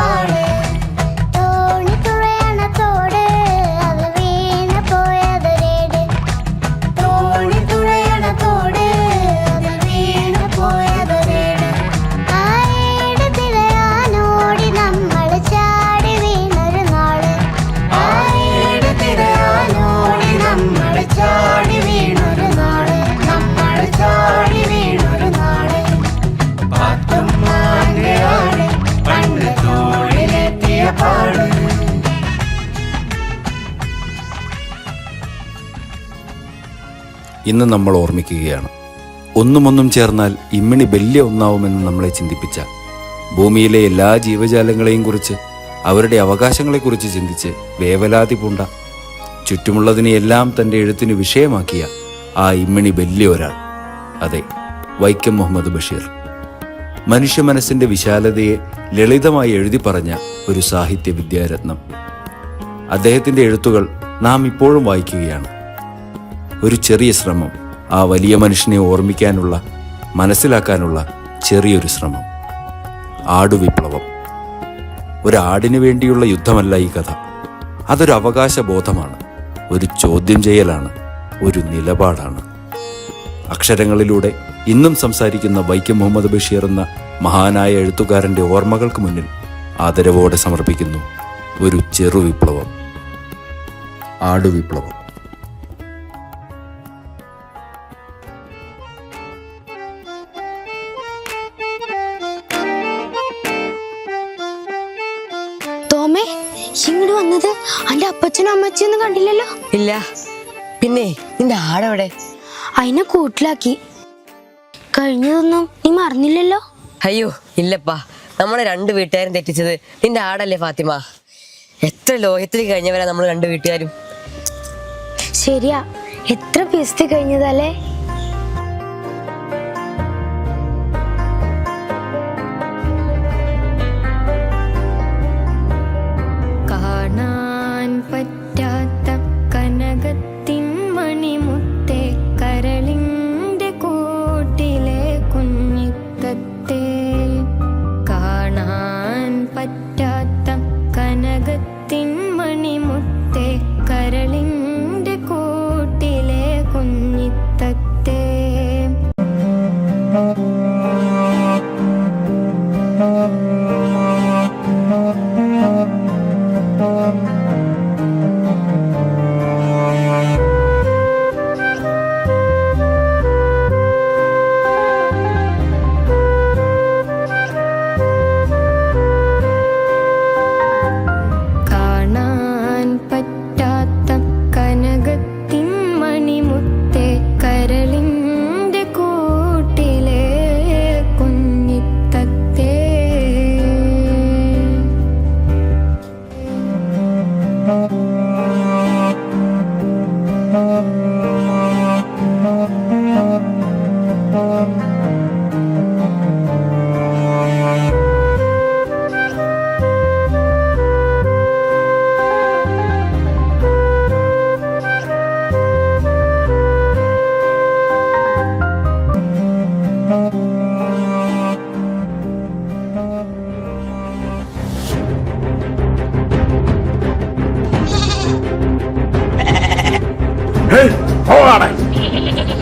പാട് തോണി തുഴയണ തോട് അത് വീണ് പോയതൊരേട് തോണി തുഴയണ തോട് അത് വീണ് പോയതൊരേട് ആ ഏട് തിരയാനോടി നമ്മൾ ചാടി വീണൊരു നാള് ആ ഏട് തിരയാനോടി നമ്മൾ ചാടി വീണൊരു നാള് നമ്മൾ ചാടി വീണൊരു നാള് പാത്തുമ്മാന്റെ ആട് പണ്ട് തോളിലെത്തിയ പാട്. ഇന്ന് നമ്മൾ ഓർമ്മിക്കുകയാണ്. ഒന്നുമൊന്നും ചേർന്നാൽ ഇമ്മിണി വലിയ ഒന്നാവുമെന്ന് നമ്മളെ ചിന്തിപ്പിച്ച, ഭൂമിയിലെ എല്ലാ ജീവജാലങ്ങളെയും കുറിച്ച്, അവരുടെ അവകാശങ്ങളെക്കുറിച്ച് ചിന്തിച്ച് വേവലാതി പൂണ്ട, ചുറ്റുമുള്ളതിനെയെല്ലാം തൻ്റെ എഴുത്തിന് വിഷയമാക്കിയ ആ ഇമ്മിണി വലിയ ഒരാൾ, അതെ, വൈക്കം മുഹമ്മദ് ബഷീർ. മനുഷ്യ മനസ്സിൻ്റെ വിശാലതയെ ലളിതമായി എഴുതി പറഞ്ഞ ഒരു സാഹിത്യ വിദ്യാരത്നം. അദ്ദേഹത്തിൻ്റെ എഴുത്തുകൾ നാം ഇപ്പോഴും വായിക്കുകയാണ്. ഒരു ചെറിയ ശ്രമം, ആ വലിയ മനുഷ്യനെ ഓർമ്മിക്കാനുള്ള, മനസ്സിലാക്കാനുള്ള ചെറിയൊരു ശ്രമം. ആടുവിപ്ലവം. ഒരാടിനു വേണ്ടിയുള്ള യുദ്ധമല്ല ഈ കഥ. അതൊരു അവകാശബോധമാണ്, ഒരു ചോദ്യം ചെയ്യലാണ്, ഒരു നിലപാടാണ്. അക്ഷരങ്ങളിലൂടെ ഇന്നും സംസാരിക്കുന്ന വൈക്കം മുഹമ്മദ് ബഷീർ എന്ന മഹാനായ എഴുത്തുകാരൻ്റെ ഓർമ്മകൾക്ക് മുന്നിൽ ആദരവോടെ സമർപ്പിക്കുന്നു ഒരു ചെറു വിപ്ലവം. ആടുവിപ്ലവം. തോമേ, ഇങ്ങോട്ട് വന്നത് അന്റെ അപ്പച്ചനും അമ്മച്ചിയൊന്നും കണ്ടില്ലല്ലോ? ഇല്ല. പിന്നെ നിന്റെ ആടെവിടെ? അതിനെ കൂട്ടിലാക്കി. കഴിഞ്ഞതൊന്നും നീ മറന്നില്ലല്ലോ? അയ്യോ ഇല്ലപ്പാ, നമ്മളെ രണ്ട് വീട്ടുകാരും തെറ്റിച്ചത് നിന്റെ ആടല്ലേ ഫാത്തിമ. എത്ര ലോകത്തിൽ കഴിഞ്ഞവരാ നമ്മൾ രണ്ട് വീട്ടുകാരും. ശരിയാ, എത്ര പീസ് കഴിഞ്ഞതല്ലേ? കാണാൻ പറ്റാത്ത കനകത്തിൻ മണിമുത്തേ, കരളിന്റെ കൂട്ടിലെ കുഞ്ഞിത്തത്തെ. കാണാൻ പറ്റാത്ത കനകത്തിൻ മണിമുത്തേ, കരളിന്റെ കൂട്ടിലെ കുഞ്ഞിത്തത്തെ. കാണാൻ പറ്റാത്ത കനകത്തിൻ മണിമുത്തേ, കരളിന്റെ കൂട്ടിലെ കുഞ്ഞിത്തത്തെ.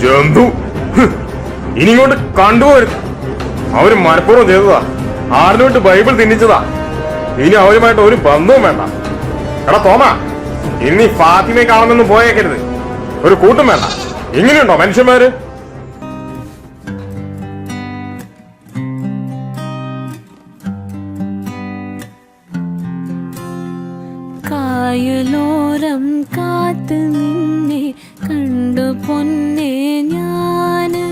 ജന്തു ഇനി ഇങ്ങോട്ട് കണ്ടുപോരുത്. അവര് മനഃപൂർവ്വം ചെയ്തതാ. ആറിനോട്ട് ബൈബിൾ തിന്നിച്ചതാ. ഇനി അവരുമായിട്ട് ഒരു ബന്ധവും വേണ്ട. എടാ തോമ, ഇനി ഫാത്തിമയെ കാണുന്നൊന്നും പോയേക്കരുത്. ഒരു കൂട്ടും വേണ്ട. ഇങ്ങനെയുണ്ടോ മനുഷ്യന്മാര്? കായലോരം കാത്ത് നിന്നെ കണ്ടു പൊന്നേ ഞാന്,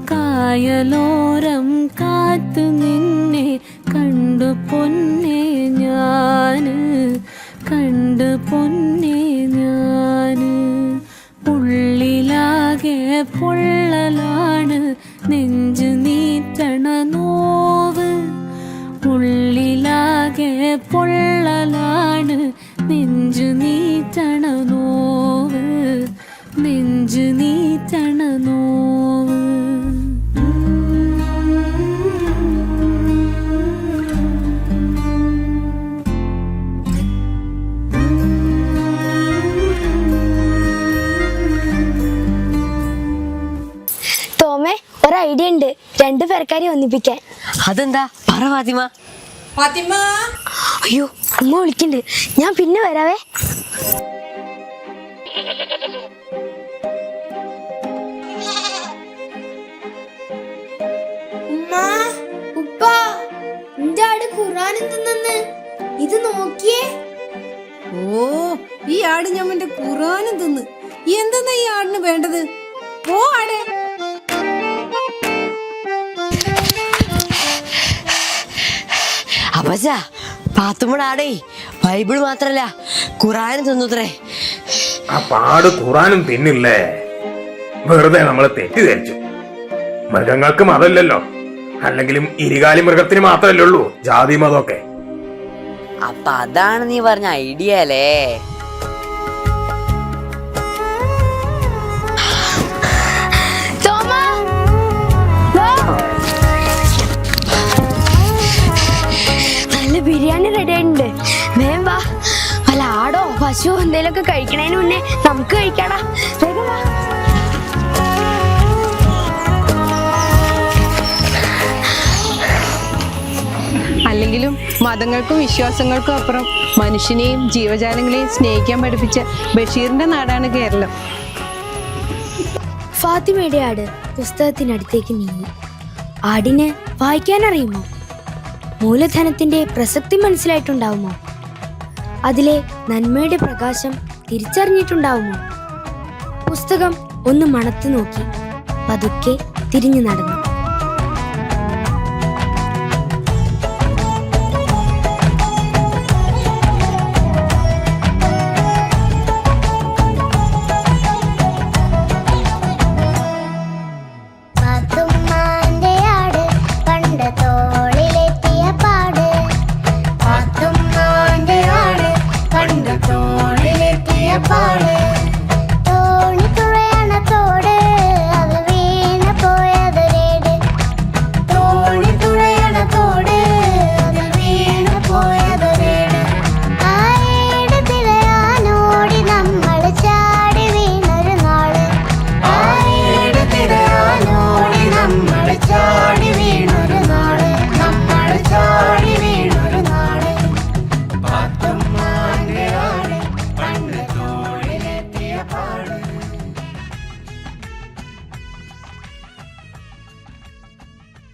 കായലോരം കാത്ത് നിന്നെ കണ്ടു പൊന്നേ ഞാന്, കണ്ടു പൊന്നേ ഞാന്. ഉള്ളിലാകെ പൊള്ളലാണ്, നെഞ്ചു നീറ്റണ നോവ്. ഉള്ളിലാകെ പൊള്ളലാണ്, നെഞ്ചു നീറ്റണ നോവ്, നെഞ്ചു നീറ്റണ നോവ്. 2 പേർക്കാരെ ഒന്നിപ്പിക്കാൻ. അതെന്താ പറ ഫാത്തിമ. അയ്യോ ഉമ്മ വിളിക്കണ്ട്, ഞാൻ പിന്നെ വരാവേ. ഉപ്പ എന്റെ ആട് ഖുർആൻ എന്തെന്ന് ഇത് നോക്കിയേ. ഓ, ഈ ആട് ഞമ്മന്റെ ഖുർആനും തിന്ന്. എന്തെന്നാ ഈ ആടിന് വേണ്ടത്? ഓ ആടെ. അപ്പച്ച പാത്തുമ്മയുടെ ആടേ ബൈബിൾ മാത്രല്ല ഖുർആനും തിന്നുത്രേ. ആ പാട് ഖുറാനും തിന്നില്ലേ? വെറുതെ നമ്മളെ തെറ്റിദ്ധരിച്ചു. മൃഗങ്ങൾക്ക് മതമില്ലല്ലോ. അല്ലെങ്കിലും ഇരുകാലി മൃഗത്തിന് മാത്രല്ലേ ഉള്ളൂ ജാതി മതമൊക്കെ. അപ്പൊ അതാണ് നീ പറഞ്ഞ ഐഡിയ അല്ലേ? നല്ല ബിരിയാണി റെഡി ആയിട്ടുണ്ട്, വേഗം വാ. വല്ല ആടോ പശുവോ എന്തേലൊക്കെ കഴിക്കണേന് മുന്നേ നമുക്ക് കഴിക്കാടാ, വേഗം വാ. അല്ലെങ്കിലും മതങ്ങൾക്കും വിശ്വാസങ്ങൾക്കും അപ്പുറം മനുഷ്യനെയും ജീവജാലങ്ങളെയും സ്നേഹിക്കാൻ പഠിപ്പിച്ച ബഷീറിന്റെ നാടാണ് കേരളം. ഫാത്തിമയുടെ ആട് പുസ്തകത്തിനടുത്തേക്ക് നീങ്ങി. ആടിന് വായിക്കാൻ അറിയുമോ? മൂലധനത്തിന്റെ പ്രസക്തി മനസ്സിലായിട്ടുണ്ടാവുമോ? അതിലെ നന്മയുടെ പ്രകാശം തിരിച്ചറിഞ്ഞിട്ടുണ്ടാവുമോ? പുസ്തകം ഒന്ന് മണത്തു നോക്കി പതുക്കെ തിരിഞ്ഞു നടന്നു.